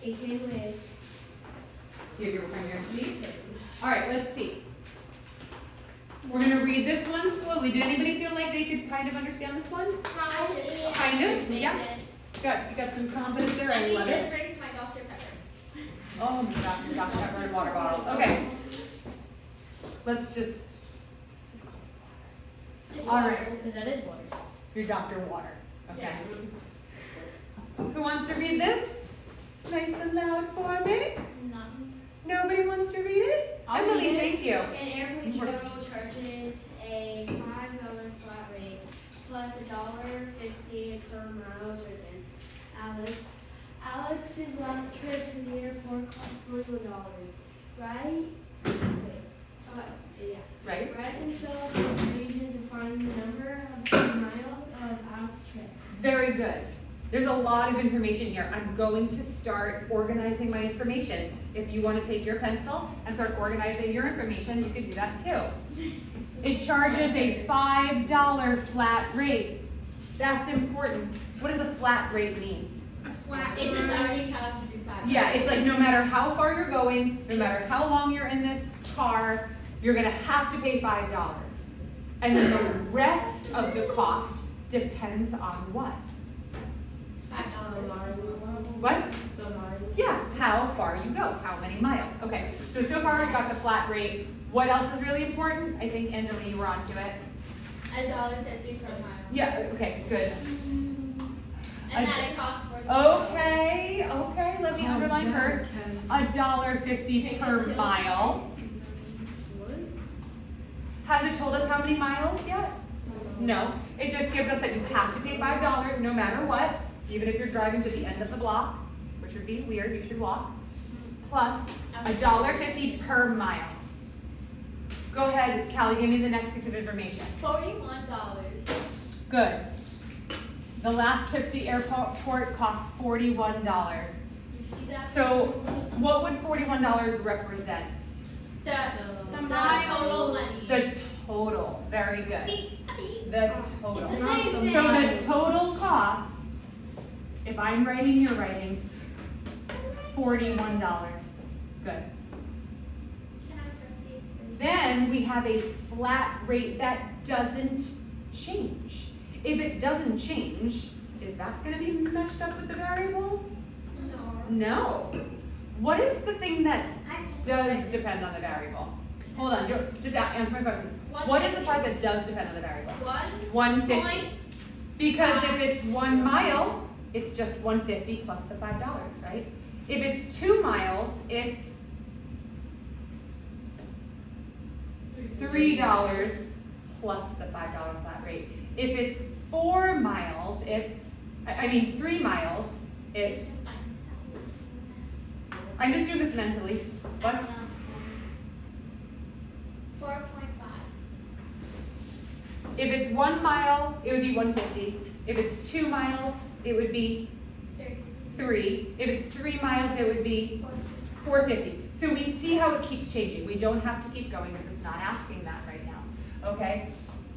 It came with. You have your finger, please. All right, let's see. We're gonna read this one slowly. Did anybody feel like they could kind of understand this one? Kind of, yeah. You got some confidence there. I love it. Drink my Dr. Pepper. Oh my gosh, Dr. Pepper and water bottle. Okay. Let's just. All right. Because that is water. Your Dr. Water. Okay. Who wants to read this? Nice and loud for me. Not me. Nobody wants to read it? I'll Emily, read it. thank you. An airplane shuttle charges a $5 flat rate plus $1.50 per mile driven. Alex's last trip to the airport cost $41. Right? Wait. Yeah. Right? Reconcile the equation to find the number of miles of Alex's trip. Very good. There's a lot of information here. I'm going to start organizing my information. If you want to take your pencil and start organizing your information, you could do that too. It charges a $5 flat rate. That's important. What does a flat rate mean? It just already tells you $5. Yeah, it's like no matter how far you're going, no matter how long you're in this car, you're gonna have to pay $5. And then the rest of the cost depends on what? What? Yeah, how far you go, how many miles. Okay, so far we've got the flat rate. What else is really important? I think, Angela, you were onto it. $1.50 per mile. Yeah, okay, good. And that it costs $40. Okay, let me underline first. $1.50 per mile. Has it told us how many miles yet? No, it just gives us that you have to pay $5 no matter what, even if you're driving to the end of the block, which would be weird, you should walk, plus $1.50 per mile. Go ahead, Callie, give me the next piece of information. $41. Good. The last trip to the airport cost $41. You see that? So what would $41 represent? The total money. The total, very good. The total. It's the same thing. So the total cost, if I'm writing, you're writing, $41. Good. Then we have a flat rate that doesn't change. If it doesn't change, is that going to be meshed up with the variable? No. What is the thing that does depend on the variable? Hold on, just answer my questions. What is the part that does depend on the variable? 150. Because if it's 1 mile, it's just 150 plus the $5, right? If it's 2 miles, it's $3 plus the $5 flat rate. If it's 4 miles, it's, 3 miles, it's, I'm just doing this mentally. What? 4.5. If it's 1 mile, it would be 150. If it's 2 miles, it would be 3. If it's 3 miles, it would be 450. So we see how it keeps changing. We don't have to keep going because it's not asking that right now, okay?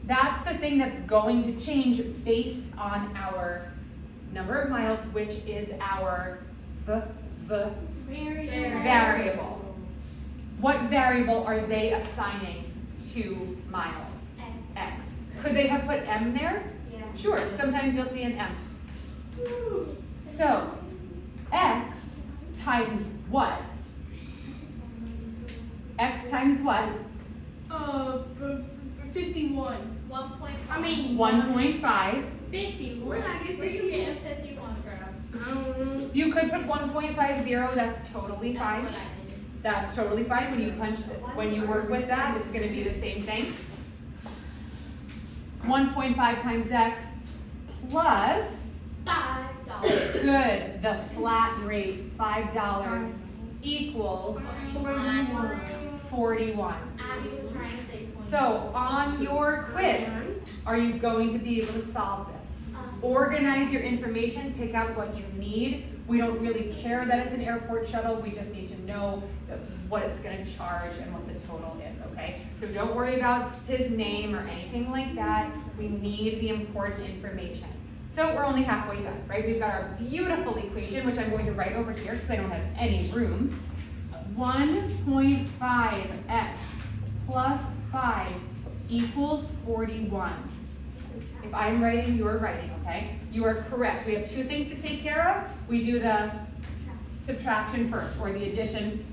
That's the thing that's going to change based on our number of miles, which is our variable. What variable are they assigning to miles? X. Could they have put M there? Yeah. Sure, sometimes you'll see an M. So, X times what? X times what? 51. 1.5. 1.5. 51. Where are you getting 51 from? You could put 1.50, that's totally That's fine. what I did. That's totally fine. When you work with that, it's going to be the same thing. 1.5 times X plus $5. good. The flat rate, $5 equals 41. Abby was trying to say 20. So on your quiz, are you going to be able to solve this? Organize your information, pick out what you need. We don't really care that it's an airport shuttle. We just need to know what it's going to charge and what the total is, okay? So don't worry about his name or anything like that. We need the important information. So we're only halfway done, right? We've got our beautiful equation, which I'm going to write over here because I don't have any room. 1.5x plus 5 equals 41. If I'm writing, you're writing, okay? You are correct. We have two things to take care of. We do the subtraction first, or the addition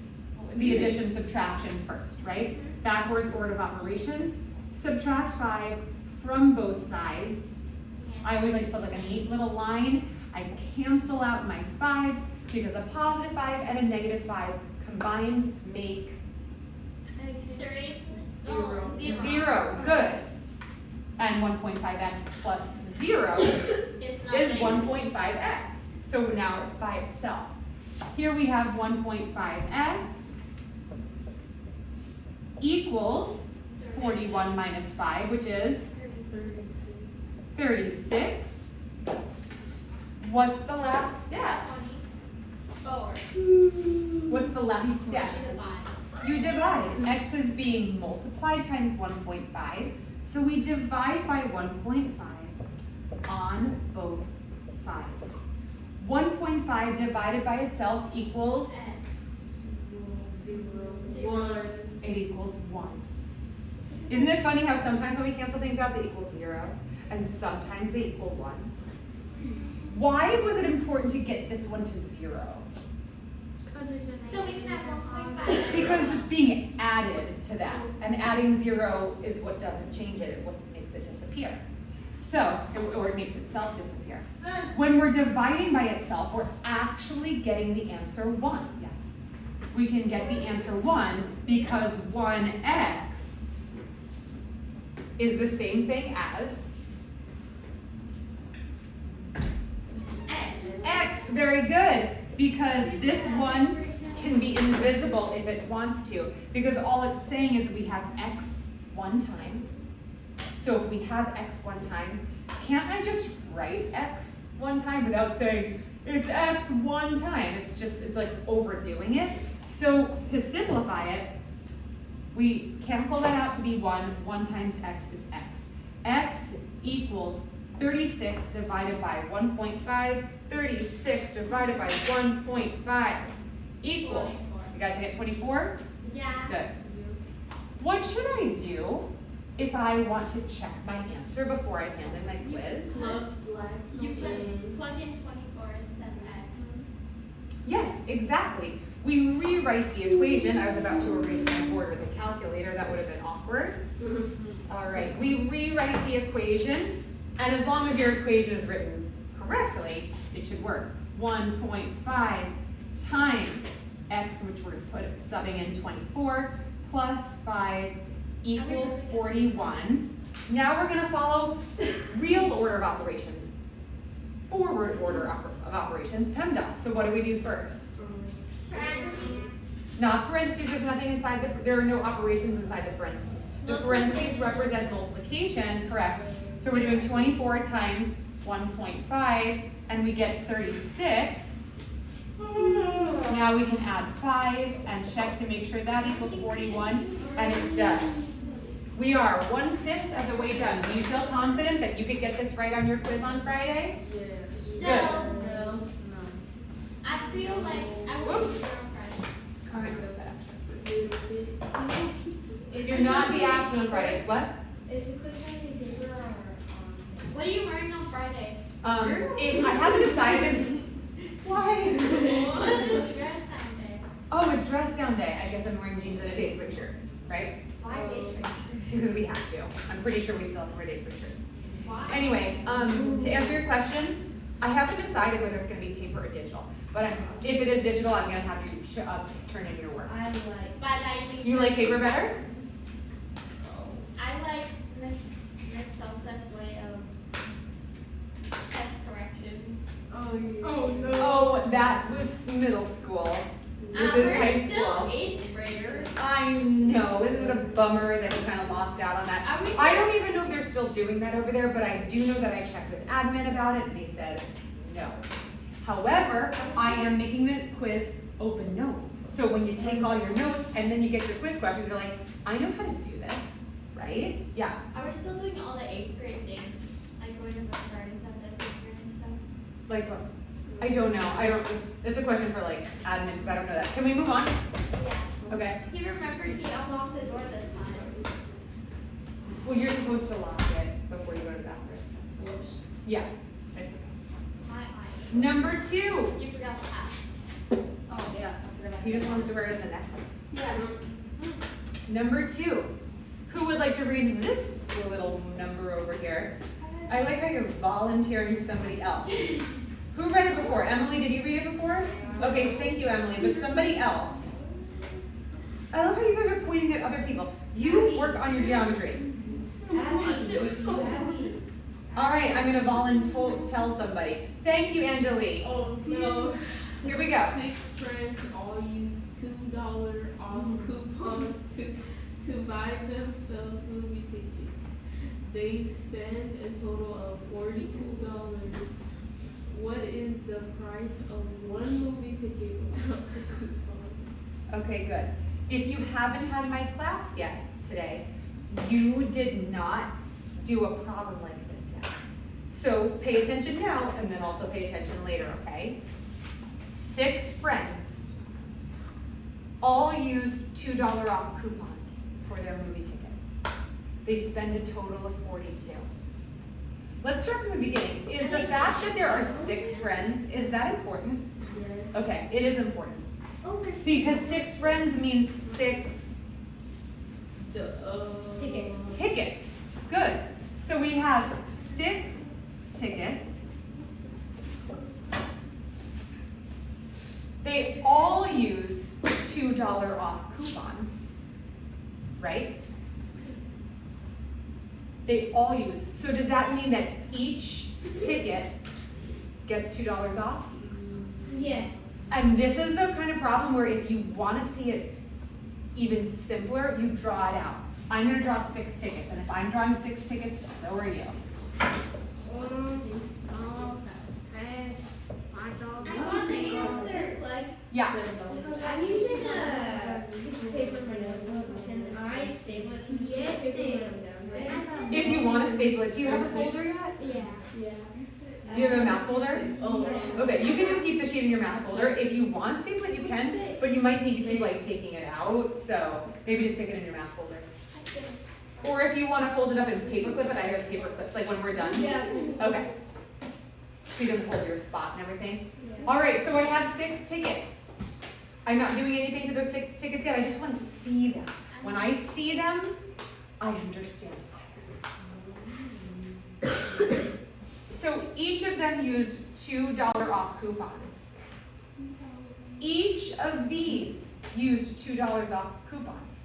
subtraction first, right? Backwards order of operations. Subtract 5 from both sides. I always like to put like a neat little line. I cancel out my 5s because a positive 5 and a negative 5 combined make 0. Good. And 1.5x plus 0 is 1.5x. So now it's by itself. Here we have 1.5x equals 41 minus 5, which is 36. What's the last step? 4. What's the last step? You divide. X is being multiplied times 1.5. So we divide by 1.5 on both sides. 1.5 divided by itself equals 1. It equals 1. Isn't it funny how sometimes when we cancel things out, they equal 0, and sometimes they equal 1? Why was it important to get this one to 0? So we can have 1.5. Because it's being added to that, and adding 0 is what doesn't change it, it's what makes it disappear. So, or it makes itself disappear. When we're dividing by itself, we're actually getting the answer 1, yes. We can get the answer 1 because 1x is the same thing as x. Very good. Because this one can be invisible if it wants to. Because all it's saying is we have x one time. So if we have x one time, can't I just write x one time without saying it's x one time? It's like overdoing it. So to simplify it, we cancel that out to be 1. 1 times x is x. X equals 36 divided by 1.5. 36 divided by 1.5 equals, you guys get 24? Yeah. Good. What should I do if I want to check my answer before I hand in my quiz? You plug in 24 instead of x. Yes, exactly. We rewrite the equation. I was about to erase my board with a calculator. That would have been awkward. All right, we rewrite the equation, and as long as your equation is written correctly, it should work. 1.5 times x, which we're subbing in 24, plus 5 equals 41. Now we're going to follow real order of operations. Forward order of operations, PEMDAS. So what do we do first? Not parentheses, there's nothing inside there are no operations inside the parentheses. The parentheses represent multiplication, correct. So we're doing 24 times 1.5, and we get 36. Now we can add 5 and check to make sure that equals 41, and it does. We are 1/5 of the way done. Do you feel confident that you could get this right on your quiz on Friday? Yes. Good. No. I feel like I will Whoops. be on Friday. You're not the absent on Friday. What? Is the quiz Friday paper or what are you wearing on Friday? I haven't decided. Why? This is dress down day. Oh, it's dress down day. I guess I'm wearing jeans and a day sweatshirt, right? Why day shirt? Because we have to. I'm pretty sure we still have to wear day sweatshirts. Why? Anyway, to answer your question, I haven't decided whether it's going to be paper or digital. But if it is digital, I'm going to have you turn in your work. I like. But I think You like paper better? I like Miss Celsa's way of test corrections. Oh, yeah. Oh no. Oh, that was middle school. This is We're high still school. 8th graders. I know. Isn't it a bummer that we kind of lost out on that? Are we I don't even know if they're still doing that over there, but I do know that I checked with admin about it and they said no. However, I am making the quiz open note. So when you take all your notes and then you get your quiz questions, you're like, I know how to do this, right? Yeah. Are we still doing all the 8th grade things? Like going to the gardens at the 8th grade? Like, I don't know. It's a question for like admin because I don't know that. Can we move on? Yeah. Okay. He remembered he unlocked the door this time. Well, you're supposed to lock it before you go to the bathroom. Whoops. Yeah. It's okay. I. Number 2. You forgot the hat. Oh, yeah. I forgot. He just wants to wear it as a necklace. Yeah. Number 2. Who would like to read this little number over here? I like how you're volunteering somebody else. Who read it before? Emily, did you read it before? Okay, so thank you, Emily, but somebody else. I love how you guys are pointing at other people. You work on your geometry. All right, I'm gonna tell somebody. Thank you, Angelique. Oh, no. Here we go. 6 friends all use $2 off coupons to buy themselves movie tickets. They spend a total of $42. What is the price of one movie ticket without the coupon? Okay, good. If you haven't had my class yet today, you did not do a problem like this yet. So pay attention now and then also pay attention later, okay? 6 friends all use $2 off coupons for their movie tickets. They spend a total of 42. Let's start from the beginning. Is the fact that there are 6 friends, is that important? Yes. Okay, it is important. Because 6 friends means 6 Tickets. tickets. Good. So we have 6 tickets. They all use $2 off coupons, right? They all use. So does that mean that each ticket gets $2 off? Yes. And this is the kind of problem where if you want to see it even simpler, you draw it out. I'm going to draw 6 tickets, and if I'm drawing 6 tickets, so are you. Yeah. I'm using a piece of paper in my notebook, and I staple it to If you want to staple it, do you have a folder yet? Yeah. You have a math folder? Oh, Okay, you can just keep the sheet in your math folder. If you want to staple it, you can, but you might need to keep like taking it out, so maybe just stick it in your math folder. Or if you want to fold it up and paperclip it, I have paper clips, like when we're done. Yeah. Okay. So you can hold your spot and everything. All right, so I have 6 tickets. I'm not doing anything to those 6 tickets yet. I just want to see them. When I see them, I understand better. So each of them used $2 off coupons. Each of these used $2 off coupons.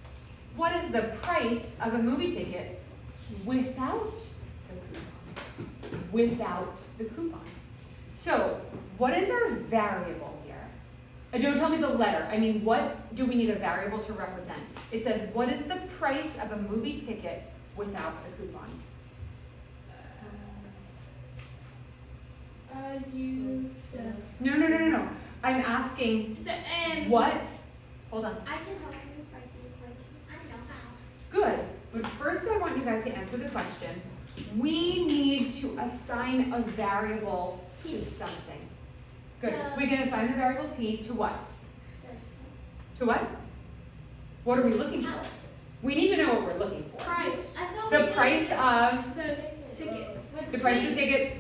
What is the price of a movie ticket without the coupon? Without the coupon. So, what is our variable here? Don't tell me the letter. I mean, what do we need a variable to represent? It says, what is the price of a movie ticket without the coupon? No. I'm asking what? Hold on. I can help you write the equation. I know how. Good. But first I want you guys to answer the question. We need to assign a variable to something. Good. We can assign the variable p to what? To what? What are we looking for? We need to know what we're looking for. Price. The price of The ticket. the price of the ticket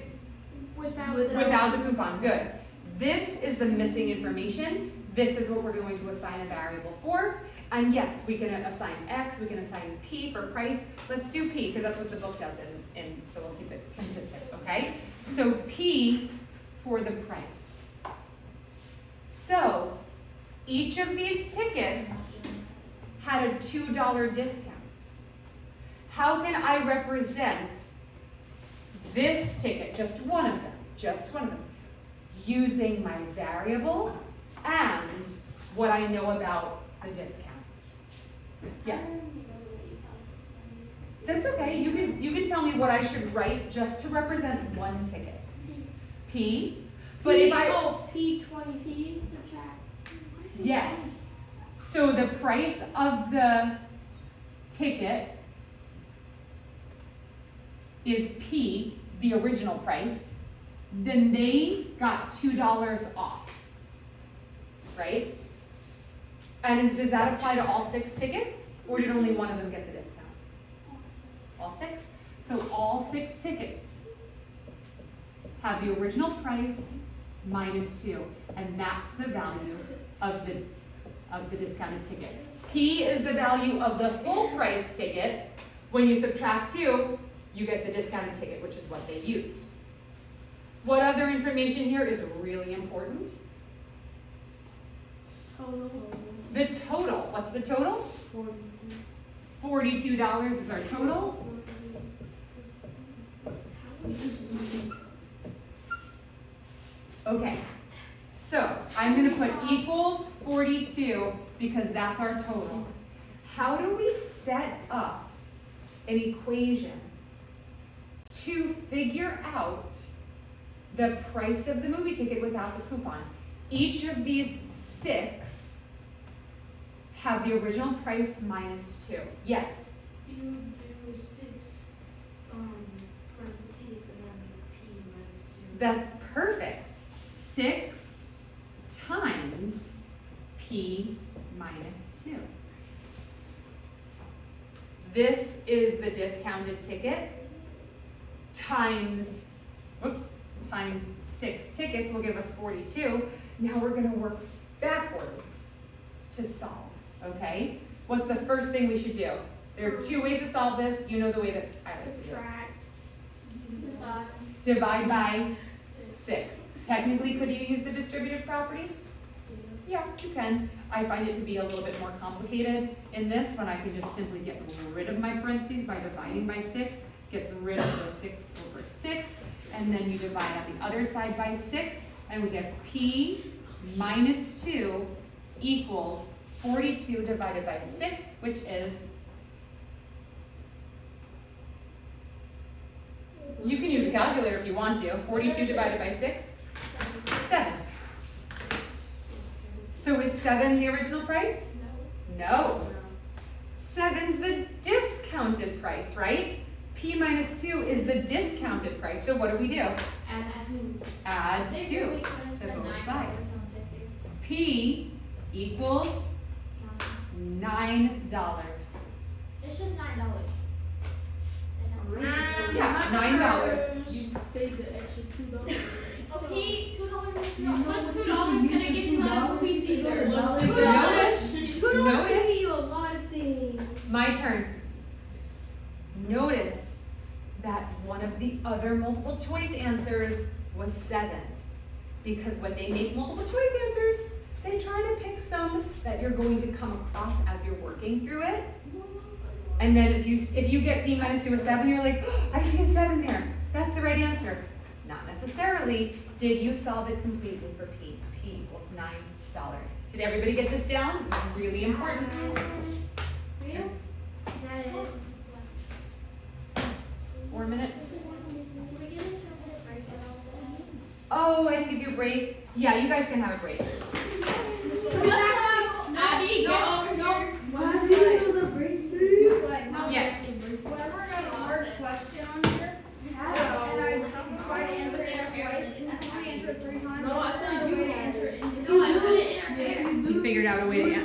without the coupon. Good. This is the missing information. This is what we're going to assign a variable for. And yes, we can assign x, we can assign p for price. Let's do p, because that's what the book does, and so we'll keep it consistent, okay? So p for the price. So each of these tickets had a $2 discount. How can I represent this ticket, just one of them, using my variable and what I know about the discount? Yeah. That's okay. You can tell me what I should write just to represent one ticket. P. But if I P20P subtract. yes. So the price of the ticket is P, the original price, then they got $2 off, right? And does that apply to all 6 tickets, or did only one of them get the discount? All 6? So all 6 tickets have the original price minus 2, and that's the value of the discounted ticket. P is the value of the full price ticket. When you subtract 2, you get the discounted ticket, which is what they used. What other information here is really important? Total. The total. What's the total? $42 is our total. Okay, so I'm going to put equals 42 because that's our total. How do we set up an equation to figure out the price of the movie ticket without the coupon? Each of these 6 have the original price minus 2. Yes? You do 6 parentheses and then P minus 2. That's perfect. 6 times P minus 2. This is the discounted ticket times 6 tickets will give us 42. Now we're going to work backwards to solve, okay? What's the first thing we should do? There are 2 ways to solve this. You know the way that I like to do it. Subtract. Divide by 6. Technically, could you use the distributive property? Yeah, you can. I find it to be a little bit more complicated in this when I can just simply get rid of my parentheses by dividing by 6. Gets rid of the 6 over 6. And then you divide on the other side by 6. And we get P minus 2 equals 42 divided by 6, which is, you can use a calculator if you want to. 42 divided by 6, 7. So is 7 the original price? No. 7's the discounted price, right? P minus 2 is the discounted price. So what do we do? Add 2. Add 2 to both sides. P equals $9. It's just $9. Yeah, $9. You save the extra $2. Okay, $2 makes You no. know What's what $2 you- gonna get you out of movie theater? Notice. $2 can Notice. get you a lot of things. My turn. Notice that one of the other multiple choice answers was 7. Because when they make multiple choice answers, they try to pick some that you're going to come across as you're working through it. And then if you get P minus 2 or 7, you're like, oh, I see a 7 there. That's the right answer. Not necessarily. Did you solve it completely for P? P equals $9. Did everybody get this down? This is really important. Real? That is. 4 minutes. We're giving something a break at all. Oh, I didn't give you a break. Yeah, you guys can have a break. Abby, go.